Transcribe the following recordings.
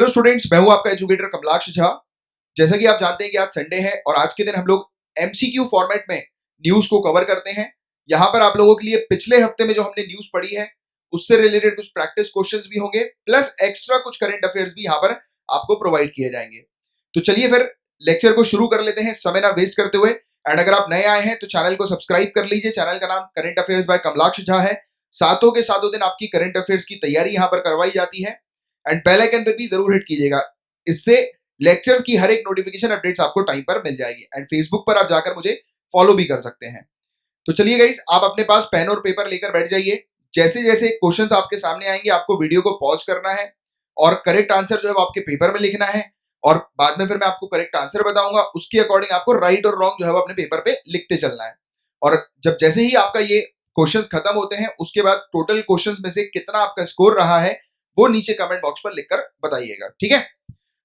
Hello students, मैं हूं आपका एजुकेटर कमलाक्ष झा। जैसा कि आप जानते हैं कि आज संडे है और आज के दिन हम लोग एमसीक्यू फॉर्मेट में न्यूज को कवर करते हैं। यहां पर आप लोगों के लिए पिछले हफ्ते में जो हमने न्यूज पढ़ी है उससे रिलेटेड कुछ प्रैक्टिस क्वेश्चंस भी होंगे, प्लस एक्स्ट्रा कुछ करंट अफेयर्स भी यहां पर आपको प्रोवाइड किए जाएंगे। तो चलिए फिर लेक्चर को शुरू कर लेते हैं समय ना वेस्ट करते हुए। एंड अगर आप नए आए हैं तो चैनल को सब्सक्राइब कर लीजिए। चैनल का नाम current affairs by Kamalaksh Jha है। सातों के सातों दिन आपकी करंट अफेयर्स की तैयारी यहां पर करवाई जाती है। एंड बेल आइकन पर भी जरूर हिट कीजिएगा, इससे लेक्चर्स की हर एक नोटिफिकेशन अपडेट्स आपको टाइम पर मिल जाएगी। एंड फेसबुक पर आप जाकर मुझे फॉलो भी कर सकते हैं। तो चलिए गाइस, आप अपने पास पेन और पेपर लेकर बैठ जाइए। जैसे जैसे क्वेश्चंस आपके सामने आएंगे आपको वीडियो को पॉज करना है और करेक्ट आंसर जो है वो आपके पेपर में लिखना है। और बाद में फिर मैं आपको करेक्ट आंसर बताऊंगा, उसके अकॉर्डिंग आपको राइट और रॉन्ग जो है वो अपने पेपर पे लिखते चलना है। और जब जैसे ही आपका ये क्वेश्चंस खत्म होते हैं उसके बाद टोटल क्वेश्चंस में से कितना आपका स्कोर रहा है वो नीचे कमेंट बॉक्स पर लिखकर बताइएगा, ठीक है।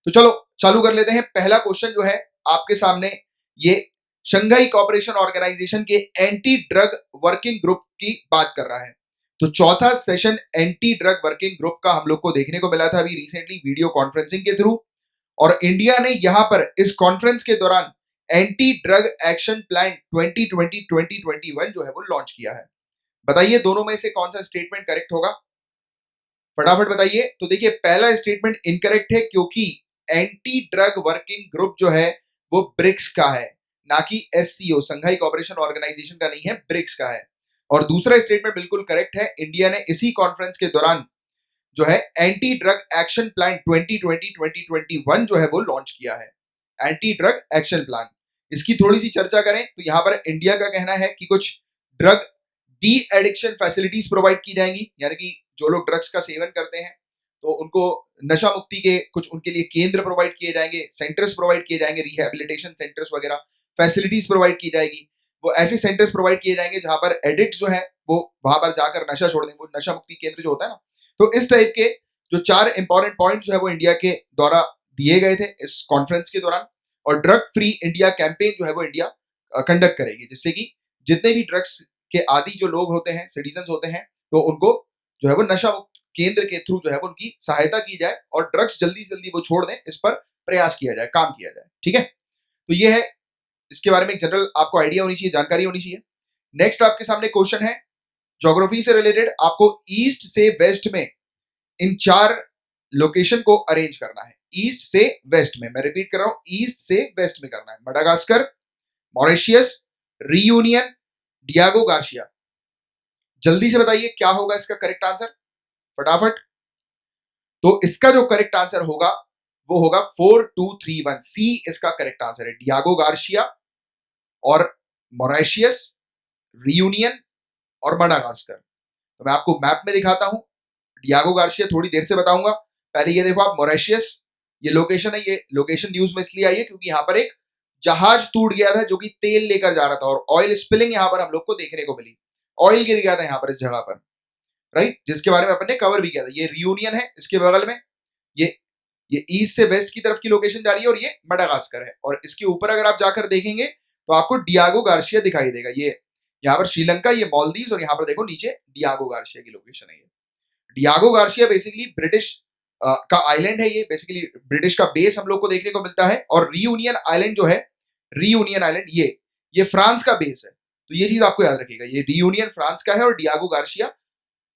तो चलो चालू कर लेते हैं। पहला क्वेश्चन जो है आपके सामने, ये शंघाई कोऑपरेशन ऑर्गेनाइजेशन के एंटी ड्रग वर्किंग ग्रुप की बात कर रहा है। तो चौथा session anti drug working group का हम लोग को देखने को मिला था अभी रिसेंटली वीडियो कॉन्फ्रेंसिंग के थ्रू। और इंडिया ने यहां पर इस कॉन्फ्रेंस के दौरान एंटी ड्रग एक्शन प्लान 2020-2021 जो है वो लॉन्च किया है। बताइए दोनों में से कौन सा स्टेटमेंट करेक्ट होगा, फटाफट बताइए। तो देखिए पहला स्टेटमेंट इनकरेक्ट है क्योंकि एंटी ड्रग वर्किंग ग्रुप जो है वो ब्रिक्स का है, ना कि एससीओ संघाई कोऑपरेशन ऑर्गेनाइजेशन का नहीं है, ब्रिक्स का है। और दूसरा स्टेटमेंट बिल्कुल करेक्ट है, इंडिया ने इसी कॉन्फ्रेंस के दौरान जो है एंटी ड्रग एक्शन प्लान 2020-2021 जो है वो लॉन्च किया है। एंटी ड्रग एक्शन प्लान, इसकी थोड़ी सी चर्चा करें तो यहां पर इंडिया का कहना है कि कुछ drug de addiction facilities provide की जाएंगी, यानी कि जो लोग ड्रग्स का सेवन करते हैं तो उनको नशा मुक्ति के कुछ उनके लिए केंद्र प्रोवाइड किए जाएंगे, सेंटर्स प्रोवाइड किए जाएंगे, रिहैबिलिटेशन सेंटर्स वगैरह फैसिलिटीज प्रोवाइड की जाएगी। वो ऐसे सेंटर्स प्रोवाइड किए जाएंगे जहां पर एडिक्ट जो है वो वहां पर जाकर नशा छोड़ देंगे, वो नशा मुक्ति केंद्र जो होता है ना। तो इस टाइप के जो 4 इंपॉर्टेंट पॉइंट जो है वो इंडिया के द्वारा दिए गए थे इस कॉन्फ्रेंस के दौरान। और ड्रग फ्री इंडिया कैंपेन जो है वो इंडिया कंडक्ट करेगी, जिससे कि जितने भी ड्रग्स के आदि जो लोग होते हैं, सिटीजन्स होते हैं, तो उनको जो है वो नशा मुक्त केंद्र के थ्रू जो है वो उनकी सहायता की जाए और ड्रग्स जल्दी से जल्दी वो छोड़ दें, इस पर प्रयास किया जाए, काम किया जाए, ठीक है। तो ये है, इसके बारे में एक जनरल आपको आइडिया होनी चाहिए, जानकारी होनी चाहिए। नेक्स्ट आपके सामने क्वेश्चन है ज्योग्राफी से रिलेटेड, आपको ईस्ट से वेस्ट में इन 4 लोकेशन को अरेंज करना है। ईस्ट से वेस्ट में, मैं रिपीट कर रहा हूं, ईस्ट से वेस्ट में करना है। Madagascar, Mauritius, reunion, Diego Garcia. जल्दी से बताइए क्या होगा इसका करेक्ट आंसर, फटाफट। तो इसका जो करेक्ट आंसर होगा वो होगा 4231, सी इसका करेक्ट आंसर है। डियागो गार्शिया और मॉरिशियस, रियूनियन और मडागास्कर। तो मैं आपको मैप में दिखाता हूं। डियागो गार्शिया थोड़ी देर से बताऊंगा, पहले ये देखो आप, मॉरिशियस ये लोकेशन है। ये लोकेशन न्यूज में इसलिए आई है क्योंकि यहां पर एक जहाज टूट गया था जो कि तेल लेकर जा रहा था और ऑयल स्पिलिंग यहां पर हम लोग को देखने को मिली। ऑयल गिर गया था यहां पर इस जगह पर, राइट, जिसके बारे में अपन ने कवर भी किया था। ये रियूनियन है, इसके बगल में ये ईस्ट से वेस्ट की तरफ की लोकेशन जा रही है और ये मडागास्कर है। और इसके ऊपर अगर आप जाकर देखेंगे तो आपको डियागो गार्शिया दिखाई देगा। ये यहाँ पर श्रीलंका, ये मालदीव्स, और यहाँ पर देखो नीचे डियागो गार्शिया की लोकेशन है। ये डियागो गार्शिया बेसिकली ब्रिटिश का आइलैंड है। ये बेसिकली ब्रिटिश का बेस हम लोग को देखने को मिलता है। और रियूनियन आइलैंड जो है, रियूनियन आइलैंड ये फ्रांस का बेस है। तो ये चीज आपको याद रखिएगा, ये रियूनियन फ्रांस का है और डियागो गार्शिया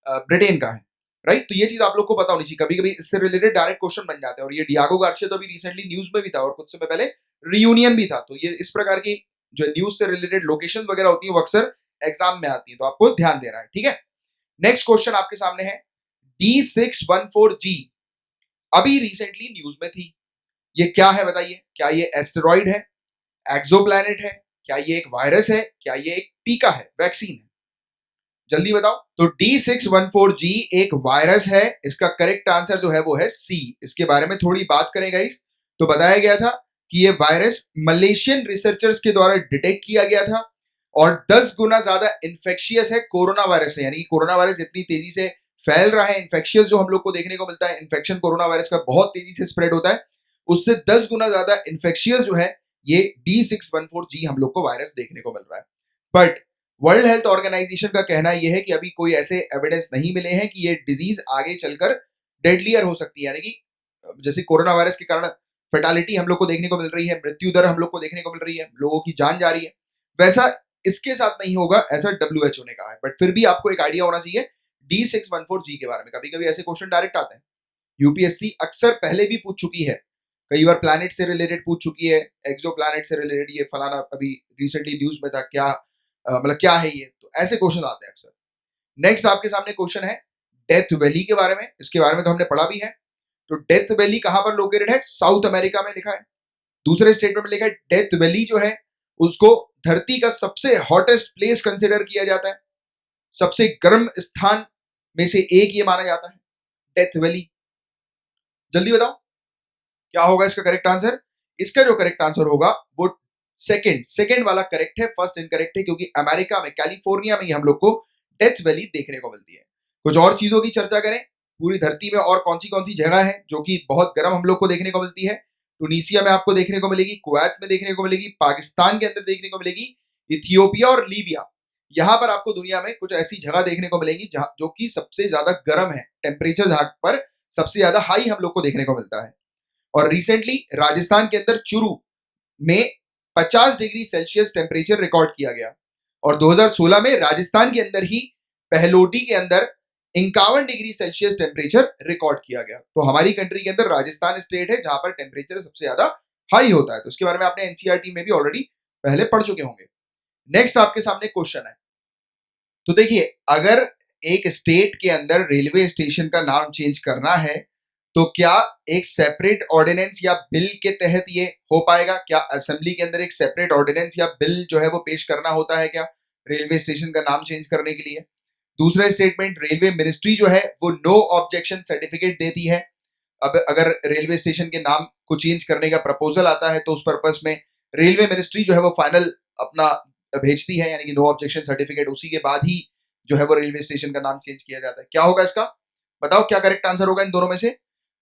ब्रिटेन का है, राइट। तो ये चीज आप लोग को पता होनी चाहिए, कभी कभी इससे रिलेटेड डायरेक्ट क्वेश्चन बन जाते हैं। और ये डियागो गार्शिया तो अभी रिसेंटली न्यूज में भी था और कुछ समय पहले रियूनियन भी था। तो ये इस प्रकार की जो न्यूज से रिलेटेड लोकेशन वगैरह होती है वो अक्सर एग्जाम में आती है, तो आपको ध्यान देना है, ठीक है। नेक्स्ट क्वेश्चन आपके सामने है D614G, अभी रिसेंटली न्यूज में थी। ये क्या है बताइए, क्या ये एस्टेरॉइड है, एक्सोप्लैनेट है, क्या ये एक वायरस है, क्या ये एक टीका है, वैक्सीन है? जल्दी बताओ। तो D614G एक वायरस है, इसका करेक्ट आंसर जो है वो है सी। इसके बारे में थोड़ी बात करें गाइस, तो बताया गया था कि ये वायरस मलेशियन रिसर्चर्स के द्वारा डिटेक्ट किया गया था और 10 गुना ज्यादा इन्फेक्शियस है कोरोना वायरस से। यानी कि कोरोना वायरस इतनी तेजी से फैल रहा है, इन्फेक्शियस जो हम लोग को देखने को मिलता है, इन्फेक्शन कोरोना वायरस का बहुत तेजी से स्प्रेड होता है, उससे 10 गुना ज्यादा इन्फेक्शियस जो है ये D614G हम लोग को वायरस देखने को मिल रहा है। बट वर्ल्ड हेल्थ ऑर्गेनाइजेशन का कहना यह है कि अभी कोई ऐसे एविडेंस नहीं मिले हैं कि ये डिजीज आगे चलकर डेडलियर हो सकती है, यानी कि जैसे कोरोना वायरस के कारण फेटालिटी हम लोग को देखने को मिल रही है, मृत्यु दर हम लोग को देखने को मिल रही है, लोगों की जान जा रही है, वैसा इसके साथ नहीं होगा, ऐसा WHO ने कहा है। बट फिर भी आपको एक आइडिया होना चाहिए D614G के बारे में। कभी कभी ऐसे क्वेश्चन डायरेक्ट आते हैं, यूपीएससी अक्सर पहले भी पूछ चुकी है, कई बार प्लैनेट से रिलेटेड पूछ चुकी है, एक्सो प्लैनेट से रिलेटेड, ये फलाना अभी रिसेंटली न्यूज में था, क्या मतलब क्या है ये, तो ऐसे क्वेश्चन आते हैं अक्सर। नेक्स्ट आपके सामने क्वेश्चन है डेथ वैली के बारे में। इसके बारे में तो हमने पढ़ा भी है। तो डेथ वैली कहां पर लोकेटेड है? साउथ अमेरिका में लिखा है। दूसरे स्टेटमेंट में लिखा है डेथ वैली जो है उसको धरती का सबसे हॉटेस्ट प्लेस कंसिडर किया जाता है, सबसे गर्म स्थान में से एक ये माना जाता है डेथ वैली। जल्दी बताओ क्या होगा इसका करेक्ट आंसर? इसका जो करेक्ट आंसर होगा वो सेकंड वाला करेक्ट है, फर्स्ट इनकरेक्ट है, क्योंकि अमेरिका में कैलिफोर्निया में ही हम लोग को डेथ वैली देखने को मिलती है। कुछ और चीजों की चर्चा करें, पूरी धरती में और कौन सी जगह है जो कि बहुत गर्म हम लोग को देखने को मिलती है? टूनिसिया में आपको देखने को मिलेगी, कुवैत में देखने को मिलेगी, पाकिस्तान के अंदर देखने को मिलेगी, इथियोपिया और लीबिया, यहां पर आपको दुनिया में कुछ ऐसी जगह देखने को मिलेंगी जहां जो कि सबसे ज्यादा गर्म है, टेम्परेचर जहां पर सबसे ज्यादा हाई हम लोग को देखने को मिलता है। और रिसेंटली राजस्थान के अंदर चुरू में 50 डिग्री सेल्सियस टेम्परेचर रिकॉर्ड किया गया, और 2016 में राजस्थान के अंदर ही पहलोटी के अंदर 51 डिग्री सेल्सियस टेम्परेचर रिकॉर्ड किया गया। तो हमारी कंट्री के अंदर राजस्थान स्टेट है जहां पर टेम्परेचर सबसे ज्यादा हाई होता है। तो इसके बारे में आपने एनसीईआरटी में भी ऑलरेडी पहले पढ़ चुके होंगे। नेक्स्ट आपके सामने क्वेश्चन है, तो देखिए अगर एक स्टेट के अंदर रेलवे स्टेशन का नाम चेंज करना है तो क्या एक सेपरेट ऑर्डिनेंस या बिल के तहत ये हो पाएगा? क्या असेंबली के अंदर एक सेपरेट ऑर्डिनेंस या बिल जो है वो पेश करना होता है क्या रेलवे स्टेशन का नाम चेंज करने के लिए? दूसरा स्टेटमेंट, रेलवे मिनिस्ट्री जो है वो नो ऑब्जेक्शन सर्टिफिकेट देती है। अब अगर रेलवे स्टेशन के नाम को चेंज करने का प्रपोजल आता है तो उस पर्पस में रेलवे मिनिस्ट्री जो है वो फाइनल अपना भेजती है, यानी कि नो ऑब्जेक्शन सर्टिफिकेट, उसी के बाद ही जो है वो रेलवे स्टेशन का नाम चेंज किया जाता है। क्या होगा इसका? बताओ क्या करेक्ट आंसर होगा इन दोनों में से?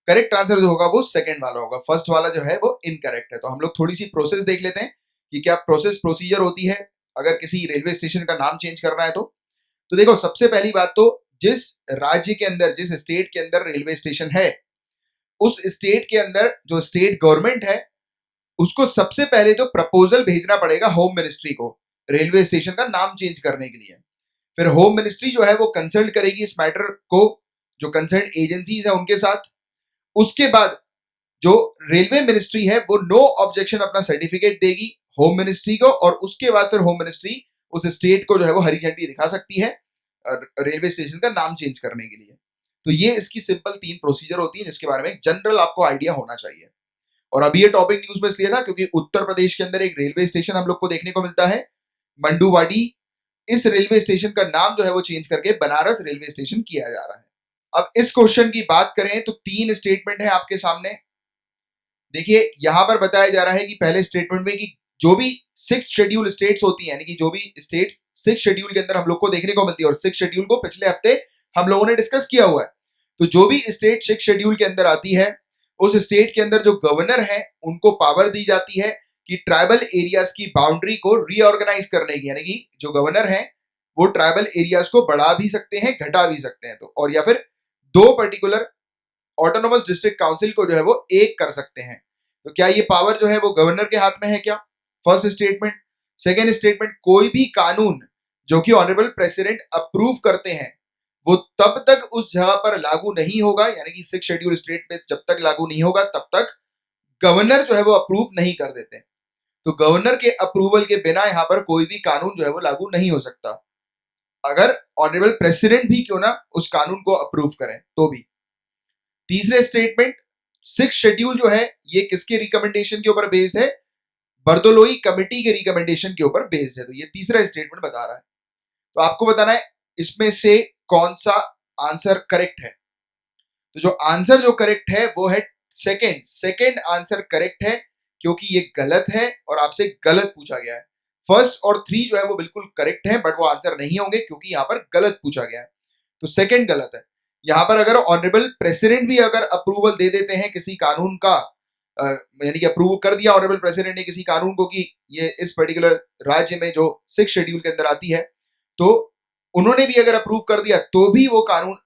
करेक्ट आंसर जो होगा वो सेकंड वाला होगा, फर्स्ट वाला जो है वो इनकरेक्ट है। तो हम लोग थोड़ी सी प्रोसेस देख लेते हैं कि क्या प्रोसीजर होती है अगर किसी रेलवे स्टेशन का नाम चेंज करना है तो देखो सबसे पहली बात तो जिस राज्य के अंदर, जिस स्टेट के अंदर रेलवे स्टेशन है, उस स्टेट के अंदर जो स्टेट गवर्नमेंट है उसको सबसे पहले तो प्रपोजल भेजना पड़ेगा होम मिनिस्ट्री को रेलवे स्टेशन का नाम चेंज करने के लिए। फिर होम मिनिस्ट्री जो है वो कंसल्ट करेगी इस मैटर को जो कंसर्न एजेंसीज है उनके साथ। उसके बाद जो रेलवे मिनिस्ट्री है वो नो ऑब्जेक्शन अपना सर्टिफिकेट देगी होम मिनिस्ट्री को, और उसके बाद फिर होम मिनिस्ट्री उस स्टेट को जो है वो हरी झंडी दिखा सकती है रेलवे स्टेशन का नाम चेंज करने के लिए। तो ये इसकी सिंपल 3 प्रोसीजर होती है जिसके बारे में जनरल आपको आइडिया होना चाहिए। और अभी ये टॉपिक न्यूज में इसलिए था क्योंकि उत्तर प्रदेश के अंदर एक रेलवे स्टेशन हम लोग को देखने को मिलता है मंडुवाडी। इस रेलवे स्टेशन का नाम जो है वो चेंज करके बनारस रेलवे स्टेशन किया जा रहा है। अब इस क्वेश्चन की बात करें तो 3 स्टेटमेंट है आपके सामने। देखिए यहां पर बताया जा रहा है कि पहले स्टेटमेंट में कि जो भी 6 शेड्यूल स्टेट्स होती हैं, यानी कि जो भी स्टेट्स 6 शेड्यूल के अंदर हम लोग को देखने को मिलती है, और 6 शेड्यूल को पिछले हफ्ते हम लोगों ने डिस्कस किया हुआ है। तो जो भी स्टेट 6 शेड्यूल के अंदर आती है उस स्टेट के अंदर जो गवर्नर है उनको पावर दी जाती है कि ट्राइबल एरियाज की बाउंड्री को रीऑर्गेनाइज करने की, यानी कि जो गवर्नर है वो ट्राइबल एरियाज को बढ़ा भी सकते हैं घटा भी सकते हैं, तो और या फिर 2 पर्टिकुलर ऑटोनोमस डिस्ट्रिक्ट काउंसिल को जो है वो एक कर सकते हैं। तो क्या ये पावर जो है वो गवर्नर के हाथ में है क्या? First statement. सेकेंड स्टेटमेंट, कोई भी कानून जो कि ऑनरेबल प्रेसिडेंट अप्रूव करते हैं वो तब तक उस जगह पर लागू नहीं होगा, यानी कि 6 शेड्यूल स्टेट में जब तक लागू नहीं होगा तब तक गवर्नर जो है वो अप्रूव नहीं कर देते। तो गवर्नर के अप्रूवल के बिना यहां पर कोई भी कानून जो है वो लागू नहीं हो सकता, अगर ऑनरेबल प्रेसिडेंट भी क्यों ना उस कानून को अप्रूव करें तो भी। तीसरे स्टेटमेंट, 6 शेड्यूल जो है ये किसके रिकमेंडेशन के ऊपर बेस्ड है? बर्दोलोई कमेटी के रिकमेंडेशन के ऊपर बेस्ड है। तो ये तीसरा स्टेटमेंट बता रहा है। तो आपको बताना है इसमें से कौन सा आंसर करेक्ट है। तो जो आंसर जो करेक्ट है वो है सेकंड आंसर करेक्ट है, क्योंकि ये गलत है और आपसे गलत पूछा गया है। फर्स्ट और 3 जो है वो बिल्कुल करेक्ट है, बट वो आंसर नहीं होंगे क्योंकि यहां पर गलत पूछा गया है। तो सेकंड गलत है। यहां पर अगर ऑनरेबल प्रेसिडेंट भी अगर अप्रूवल दे देते हैं किसी कानून का, यानी कि अप्रूव कर दिया ऑनरेबल प्रेसिडेंट ने किसी कानून को कि ये इस पर्टिकुलर राज्य में जो 6 शेड्यूल के अंदर आती है, तो उन्होंने भी अगर अप्रूव कर दिया तो भी वो कानून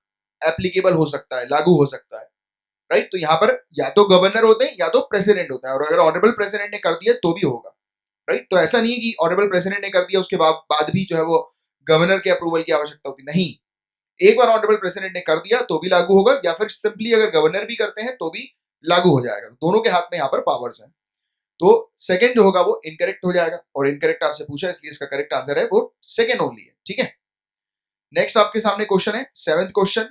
एप्लीकेबल हो सकता है, लागू हो सकता है, राइट। तो यहाँ पर या तो गवर्नर होते हैं या तो प्रेसिडेंट होता है, और अगर ऑनरेबल प्रेसिडेंट ने कर दिया तो भी होगा, राइट। तो ऐसा नहीं है कि ऑनरेबल प्रेसिडेंट ने कर दिया उसके बाद भी जो है वो गवर्नर के अप्रूवल की आवश्यकता होती, नहीं। एक बार ऑनरेबल प्रेसिडेंट ने कर दिया तो भी लागू होगा, या फिर सिंपली अगर गवर्नर भी करते हैं तो भी लागू हो जाएगा। दोनों के हाथ में यहाँ पर पावर्स हैं। तो सेकंड जो होगा वो इनकरेक्ट हो जाएगा, और इनकरेक्ट आपसे पूछा इसलिए इसका करेक्ट आंसर है वो सेकंड ओनली है, ठीक है। नेक्स्ट आपके सामने क्वेश्चन है, 7th question.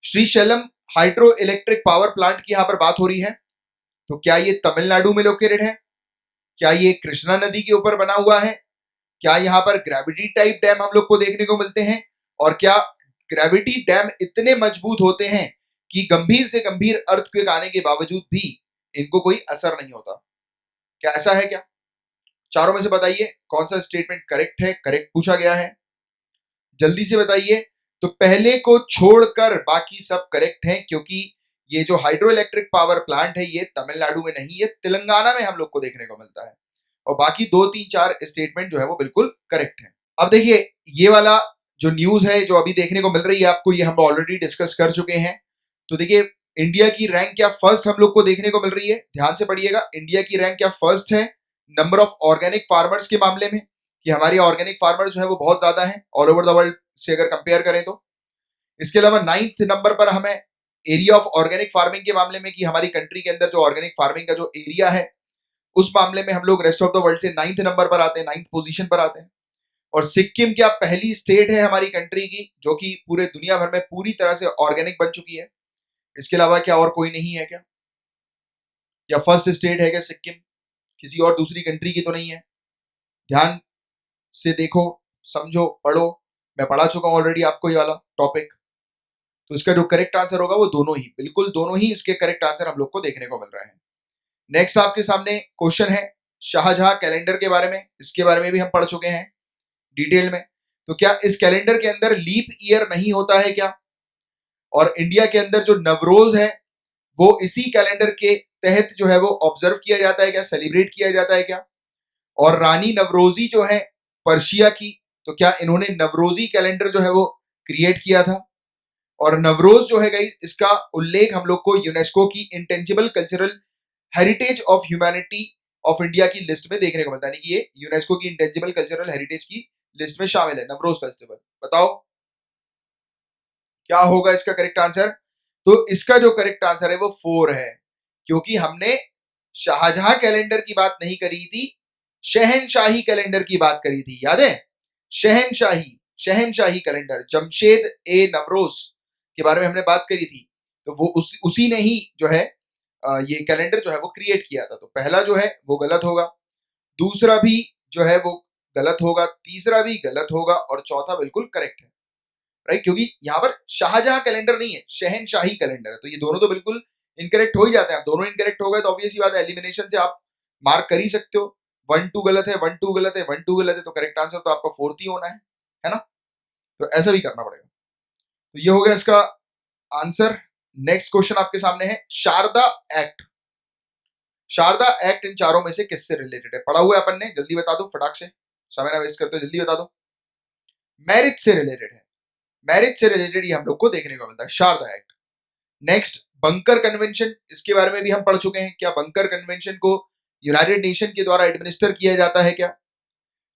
Srisailam hydro electric power plant की यहां पर बात हो रही है, तो क्या ये तमिलनाडु में लोकेटेड है? क्या ये कृष्णा नदी के ऊपर बना हुआ है? क्या यहाँ पर ग्रेविटी टाइप डैम हम लोग को देखने को मिलते हैं? और क्या ग्रेविटी डैम इतने मजबूत होते हैं कि गंभीर से गंभीर अर्थक्वेक आने के बावजूद भी इनको कोई असर नहीं होता? क्या ऐसा है क्या? चारों में से बताइए कौन सा स्टेटमेंट करेक्ट है, करेक्ट पूछा गया है, जल्दी से बताइए। तो पहले को छोड़कर बाकी सब करेक्ट हैं, क्योंकि ये जो हाइड्रो इलेक्ट्रिक पावर प्लांट है ये तमिलनाडु में नहीं, ये तेलंगाना में हम लोग को देखने को मिलता है, और बाकी 2, 3, 4 स्टेटमेंट जो है वो बिल्कुल करेक्ट है। अब देखिए ये वाला जो न्यूज है जो अभी देखने को मिल रही है आपको, ये हम ऑलरेडी डिस्कस कर चुके हैं। तो देखिए इंडिया की रैंक क्या फर्स्ट हम लोग को देखने को मिल रही है, ध्यान से पढ़िएगा। इंडिया की रैंक क्या फर्स्ट है नंबर ऑफ ऑर्गेनिक फार्मर्स के मामले में, कि हमारी ऑर्गेनिक फार्मर जो है वो बहुत ज्यादा है ऑल ओवर द वर्ल्ड से अगर कंपेयर करें तो। इसके अलावा 9th नंबर पर हमें एरिया ऑफ ऑर्गेनिक फार्मिंग के मामले में, कि हमारी कंट्री के अंदर जो ऑर्गेनिक फार्मिंग का जो एरिया है उस मामले में हम लोग रेस्ट ऑफ द वर्ल्ड से 9th नंबर पर आते हैं, 9th पोजीशन पर आते हैं। और सिक्किम क्या पहली स्टेट है हमारी कंट्री की जो कि पूरे दुनिया भर में पूरी तरह से ऑर्गेनिक बन चुकी है। इसके अलावा क्या और कोई नहीं है क्या? या फर्स्ट स्टेट है क्या सिक्किम? किसी और दूसरी कंट्री की तो नहीं है? ध्यान से देखो, समझो, पढ़ो। मैं पढ़ा चुका हूं ऑलरेडी आपको ये वाला टॉपिक। तो इसका जो करेक्ट आंसर होगा वो दोनों ही, बिल्कुल दोनों ही इसके करेक्ट आंसर हम लोग को देखने को मिल रहे हैं। नेक्स्ट आपके सामने क्वेश्चन है शाहजहां कैलेंडर के बारे में। इसके बारे में भी हम पढ़ चुके हैं डिटेल में। तो क्या इस कैलेंडर के अंदर लीप ईयर नहीं होता है क्या? और इंडिया के अंदर जो नवरोज है वो इसी कैलेंडर के तहत जो है वो ऑब्जर्व किया जाता है क्या, सेलिब्रेट किया जाता है क्या? और रानी नवरोजी जो है पर्शिया की, तो क्या इन्होंने नवरोजी कैलेंडर जो है वो क्रिएट किया था? और नवरोज जो है गाइस, इसका उल्लेख हम लोग को यूनेस्को की intangible cultural heritage of humanity of India की लिस्ट में देखने को मिलता है, यानी कि ये यूनेस्को की इंटेंजिबल कल्चरल हेरिटेज की लिस्ट में शामिल है नवरोज फेस्टिवल। बताओ क्या होगा इसका करेक्ट आंसर? तो इसका जो करेक्ट आंसर है वो 4 है, क्योंकि हमने शाहजहां कैलेंडर की बात नहीं करी थी, शहनशाही कैलेंडर की बात करी थी, याद है? शहनशाही कैलेंडर, जमशेद ए नवरोज के बारे में हमने बात करी थी। तो वो उसी ने ही जो है ये कैलेंडर जो है वो क्रिएट किया था। तो पहला जो है वो गलत होगा, दूसरा भी जो है वो गलत होगा, तीसरा भी गलत होगा, और चौथा बिल्कुल करेक्ट है, राइट। क्योंकि यहाँ पर शाहजहां कैलेंडर नहीं है, शहनशाही कैलेंडर है। तो ये दोनों तो बिल्कुल इनकरेक्ट हो ही जाते हैं। आप दोनों इनकरेक्ट हो गए तो ऑब्वियस ही बात है, एलिमिनेशन से आप मार्क कर ही सकते हो। 1, 2 गलत है, 1, 2 गलत है, 1, 2 गलत है, तो करेक्ट आंसर तो आपका 4th ही होना है ना? तो ऐसा भी करना पड़ेगा। तो ये हो गया इसका आंसर। नेक्स्ट क्वेश्चन आपके सामने है शारदा एक्ट। शारदा एक्ट इन चारों में से किससे रिलेटेड है? पढ़ा हुआ है अपन ने, जल्दी बता दो फटाक से, समय ना वेस्ट करते हो, जल्दी बता दो। मैरिज से रिलेटेड है, मैरिज से रिलेटेड ये हम लोग को देखने को मिलता है Sharda act. Next bunker convention, इसके बारे में भी हम पढ़ चुके हैं। क्या बंकर कन्वेंशन को यूनाइटेड नेशन के द्वारा एडमिनिस्टर किया जाता है क्या?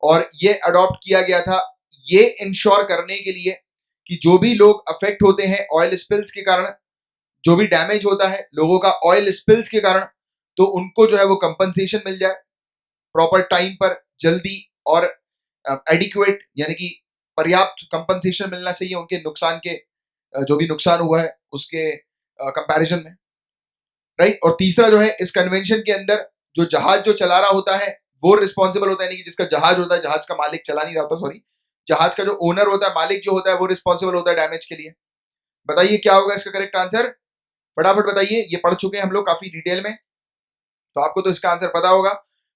और ये अडॉप्ट किया गया था ये इंश्योर करने के लिए कि जो भी लोग अफेक्ट होते हैं ऑयल स्पिल्स के कारण, जो भी डैमेज होता है लोगों का ऑयल स्पिल्स के कारण, तो उनको जो है वो कंपनसेशन मिल जाए प्रॉपर टाइम पर, जल्दी और एडिक्वेट, यानी कि पर्याप्त कंपनसेशन मिलना चाहिए उनके नुकसान के, जो भी नुकसान हुआ है उसके कंपैरिजन में, राइट। और तीसरा जो है इस कन्वेंशन के अंदर जो जहाज जो चला रहा होता है वो रिस्पॉन्सिबल होता है, यानी कि जिसका जहाज होता है, जहाज का मालिक चला नहीं रहा होता, सॉरी, जहाज का जो ओनर होता है, मालिक जो होता है, वो रिस्पॉन्सिबल होता है डैमेज के लिए। बताइए क्या होगा इसका करेक्ट आंसर, फटाफट बताइए। ये पढ़ चुके हैं हम लोग काफी डिटेल में, तो आपको तो इसका आंसर पता होगा।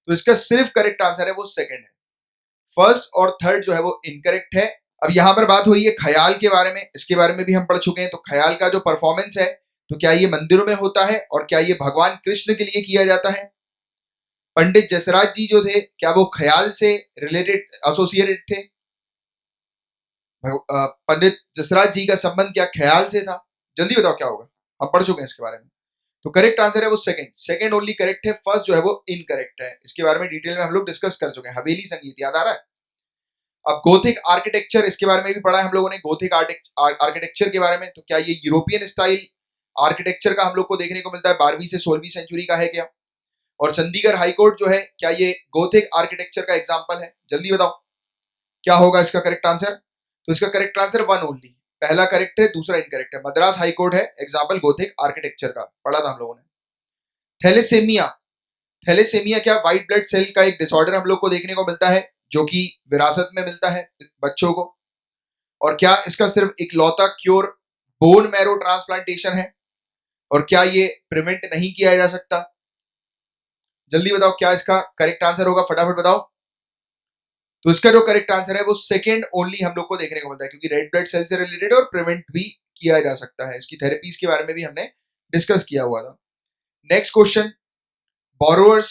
तो इसका सिर्फ करेक्ट आंसर है वो सेकंड है, फर्स्ट और थर्ड जो है वो इनकरेक्ट है। अब यहां पर बात हो रही है ख्याल के बारे में, इसके बारे में भी हम पढ़ चुके हैं। तो ख्याल का जो परफॉर्मेंस है, तो क्या ये मंदिरों में होता है और क्या ये भगवान कृष्ण के लिए किया जाता है? पंडित जसराज जी जो थे क्या वो ख्याल से रिलेटेड एसोसिएटेड थे? पंडित जसराज जी का संबंध क्या ख्याल से था? जल्दी बताओ क्या होगा। हम पढ़ चुके हैं इसके बारे में। तो करेक्ट आंसर है वो सेकंड ओनली करेक्ट है, फर्स्ट जो है वो इनकरेक्ट है। इसके बारे में डिटेल में हम लोग डिस्कस कर चुके हैं। हवेली संगीत याद आ रहा है। अब गोथिक आर्किटेक्चर, इसके बारे में भी पढ़ा है हम लोगों ने, गोथिक आर्किटेक्चर के बारे में। तो क्या ये यूरोपियन स्टाइल आर्किटेक्चर का हम लोग को देखने को मिलता है, 12वीं से 16वीं सेंचुरी का है क्या? और चंडीगढ़ हाईकोर्ट जो है, क्या ये गोथिक आर्किटेक्चर का एग्जाम्पल है? जल्दी बताओ क्या होगा इसका करेक्ट आंसर। तो इसका करेक्ट आंसर वन ओनली, पहला करेक्ट है, दूसरा इनकरेक्ट है। मद्रास हाईकोर्ट है एग्जाम्पल गोथिक आर्किटेक्चर का, पढ़ा था हम लोगों ने। थैलेसेमिया, थैलेसेमिया क्या व्हाइट ब्लड सेल का एक डिसऑर्डर हम लोग को देखने को मिलता है, जो कि विरासत में मिलता है बच्चों को। और क्या इसका सिर्फ इकलौता क्योर बोन मैरो ट्रांसप्लांटेशन है? और क्या ये प्रिवेंट नहीं किया जा सकता? जल्दी बताओ क्या इसका करेक्ट आंसर होगा, फटाफट बताओ। तो इसका जो करेक्ट आंसर है वो सेकंड ओनली हम लोग को देखने को मिलता है, क्योंकि रेड ब्लड सेल से रिलेटेड और प्रिवेंट भी किया जा सकता है। इसकी थेरेपीज के बारे में भी हमने डिस्कस किया हुआ था। नेक्स्ट क्वेश्चन, बोरोअर्स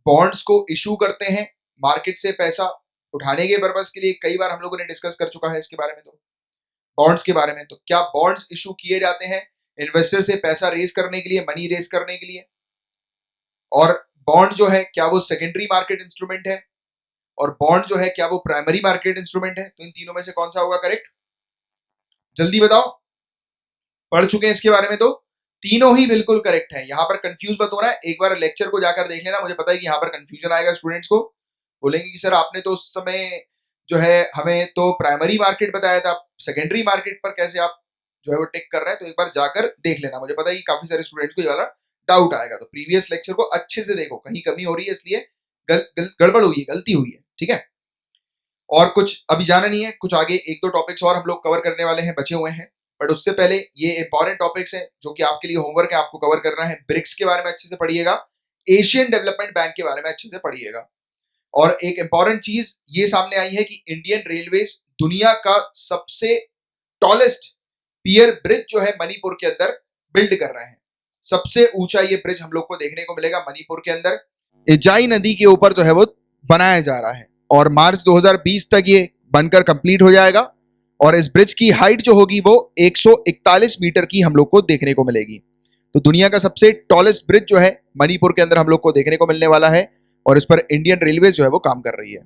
बॉन्ड्स को इशू करते हैं मार्केट से पैसा उठाने के पर्पस के लिए, कई बार हम लोगों ने डिस्कस कर चुका है इसके बारे में। तो बॉन्ड्स के बारे में, तो क्या बॉन्ड्स इशू किए जाते हैं इन्वेस्टर से पैसा रेज करने के लिए, मनी रेज करने के लिए? और बॉन्ड जो है क्या वो सेकेंडरी मार्केट इंस्ट्रूमेंट है? और बॉन्ड जो है क्या वो प्राइमरी मार्केट इंस्ट्रूमेंट है? तो इन तीनों में से कौन सा होगा करेक्ट? जल्दी बताओ, पढ़ चुके हैं इसके बारे में। तो तीनों ही बिल्कुल करेक्ट है। यहां पर कंफ्यूज मत होना है, एक बार लेक्चर को जाकर देख लेना। मुझे पता है कि यहां पर कंफ्यूजन आएगा, स्टूडेंट्स को बोलेंगे कि सर आपने तो उस समय जो है हमें तो प्राइमरी मार्केट बताया था, सेकेंडरी मार्केट पर कैसे आप जो है वो टिक कर रहे हैं? तो एक बार जाकर देख लेना। मुझे पता है कि काफी सारे स्टूडेंट्स को ये वाला डाउट आएगा, तो प्रीवियस लेक्चर को अच्छे से देखो, कहीं कमी हो रही है इसलिए गड़बड़ हुई है, गलती हुई है, ठीक है। और कुछ अभी जाना नहीं है, कुछ आगे एक दो टॉपिक्स और हम लोग कवर करने वाले हैं, बचे हुए हैं। बट उससे पहले ये इंपॉर्टेंट टॉपिक्स हैं जो कि आपके लिए होमवर्क है, आपको कवर करना है। ब्रिक्स के बारे में अच्छे से पढ़िएगा, एशियन डेवलपमेंट बैंक के बारे में अच्छे से पढ़िएगा। और एक इंपॉर्टेंट चीज ये सामने आई है कि इंडियन रेलवेज दुनिया का सबसे टॉलेस्ट पियर ब्रिज जो है मणिपुर के अंदर बिल्ड कर रहे हैं। सबसे ऊंचा ये ब्रिज हम लोग को देखने को मिलेगा मणिपुर के अंदर, इजाई नदी के ऊपर जो है वो बनाया जा रहा है। और मार्च 2020 तक ये बनकर कंप्लीट हो जाएगा। और इस ब्रिज की हाइट जो होगी वो 141 मीटर की हम लोग को देखने को मिलेगी। तो दुनिया का सबसे टॉलेस्ट ब्रिज जो है मणिपुर के अंदर हम लोग को देखने को मिलने वाला है, और इस पर इंडियन रेलवेज जो है वो काम कर रही है।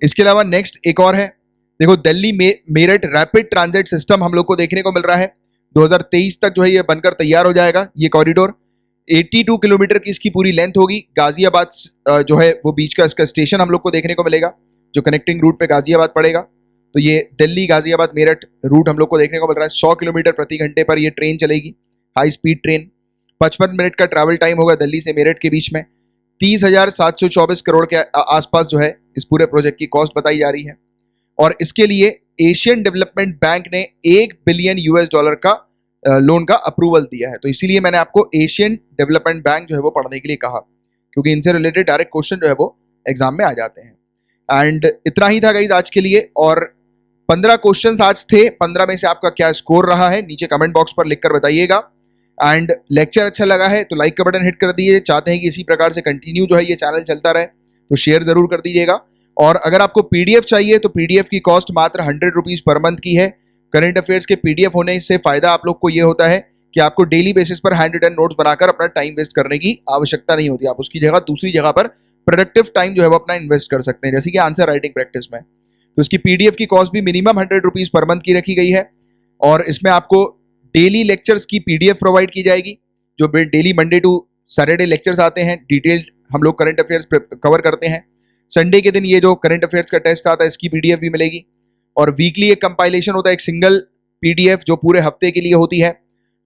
इसके अलावा नेक्स्ट एक और है, देखो Delhi Meerut rapid transit system हम लोग को देखने को मिल रहा है। 2023 तक जो है ये बनकर तैयार हो जाएगा ये कॉरिडोर। 82 किलोमीटर की इसकी पूरी लेंथ होगी। गाजियाबाद जो है वो बीच का इसका स्टेशन हम लोग को देखने को मिलेगा, जो कनेक्टिंग रूट पे गाजियाबाद पड़ेगा। तो ये दिल्ली गाजियाबाद मेरठ रूट हम लोग को देखने को मिल रहा है। 100 किलोमीटर प्रति घंटे पर ये ट्रेन चलेगी, हाई स्पीड ट्रेन। 55 मिनट का ट्रैवल टाइम होगा दिल्ली से मेरठ के बीच में। 30,724 करोड़ के आसपास जो है इस पूरे प्रोजेक्ट की कॉस्ट बताई जा रही है। और इसके लिए एशियन डेवलपमेंट बैंक ने $1 बिलियन का लोन का अप्रूवल दिया है। तो इसीलिए मैंने आपको एशियन डेवलपमेंट बैंक जो है वो पढ़ने के लिए कहा, क्योंकि इनसे रिलेटेड डायरेक्ट क्वेश्चन जो है वो एग्जाम में आ जाते हैं। एंड इतना ही था गाइज आज के लिए। और 15 क्वेश्चंस आज थे, 15 में से आपका क्या स्कोर रहा है नीचे कमेंट बॉक्स पर लिखकर बताइएगा। एंड लेक्चर अच्छा लगा है तो लाइक का बटन हिट कर दीजिए। चाहते हैं कि इसी प्रकार से कंटिन्यू जो है ये चैनल चलता रहे तो शेयर जरूर कर दीजिएगा। और अगर आपको पीडीएफ चाहिए तो पीडीएफ की कॉस्ट मात्र 100 रुपीज पर मंथ की है। करंट अफेयर्स के पीडीएफ होने से फायदा आप लोग को ये होता है कि आपको डेली बेसिस पर हैंड रिटन नोट्स बनाकर अपना टाइम वेस्ट करने की आवश्यकता नहीं होती। आप उसकी जगह दूसरी जगह पर प्रोडक्टिव टाइम जो है वो अपना इन्वेस्ट कर सकते हैं, जैसे कि आंसर राइटिंग प्रैक्टिस में। तो इसकी पीडीएफ की कॉस्ट भी मिनिमम 100 रुपीज पर मंथ की रखी गई है। और इसमें आपको डेली लेक्चर्स की पीडीएफ प्रोवाइड की जाएगी, जो daily Monday to Saturday lectures आते हैं, डिटेल्ड हम लोग करंट अफेयर्स कवर करते हैं। संडे के दिन ये जो करंट अफेयर्स का टेस्ट आता है इसकी पीडीएफ भी मिलेगी। और वीकली एक कंपाइलेशन होता है, एक सिंगल पीडीएफ जो पूरे हफ्ते के लिए होती है।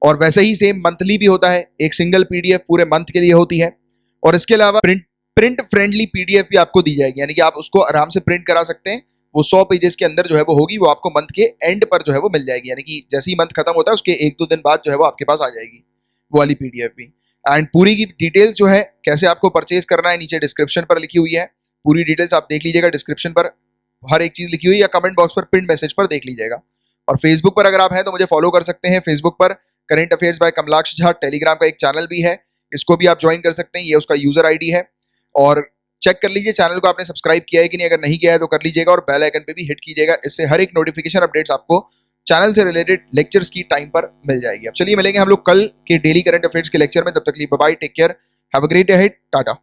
और वैसे ही सेम मंथली भी होता है, एक सिंगल पीडीएफ पूरे मंथ के लिए होती है। और इसके अलावा प्रिंट फ्रेंडली पीडीएफ भी आपको दी जाएगी, यानी कि आप उसको आराम से प्रिंट करा सकते हैं। वो 100 पेजेस के अंदर जो है वो होगी, वो आपको मंथ के एंड पर जो है वो मिल जाएगी, यानी कि जैसे ही मंथ खत्म होता है उसके 1-2 दिन बाद जो है वो आपके पास आ जाएगी वो वाली पीडीएफ भी। एंड पूरी की डिटेल्स जो है कैसे आपको परचेज करना है नीचे डिस्क्रिप्शन पर लिखी हुई है। पूरी डिटेल्स आप देख लीजिएगा, डिस्क्रिप्शन पर हर एक चीज लिखी हुई है, या कमेंट बॉक्स पर पिन मैसेज पर देख लीजिएगा। और फेसबुक पर अगर आप हैं तो मुझे फॉलो कर सकते हैं। फेसबुक पर current affairs by Kamalaksh Jha, Telegram का एक चैनल भी है, इसको भी आप ज्वाइन कर सकते हैं, ये उसका यूजर आईडी है। और चेक कर लीजिए चैनल को आपने सब्सक्राइब किया है कि नहीं, अगर नहीं किया है तो कर लीजिएगा। और बेल आइकन पे भी हिट कीजिएगा, इससे हर एक नोटिफिकेशन अपडेट्स आपको चैनल से रिलेटेड लेक्चर्स की टाइम पर मिल जाएगी। अब चलिए मिलेंगे हम लोग कल के डेली करंट अफेयर्स के लेक्चर में। तब तक के लिए bye bye, take care, have a great day ahead, Tata.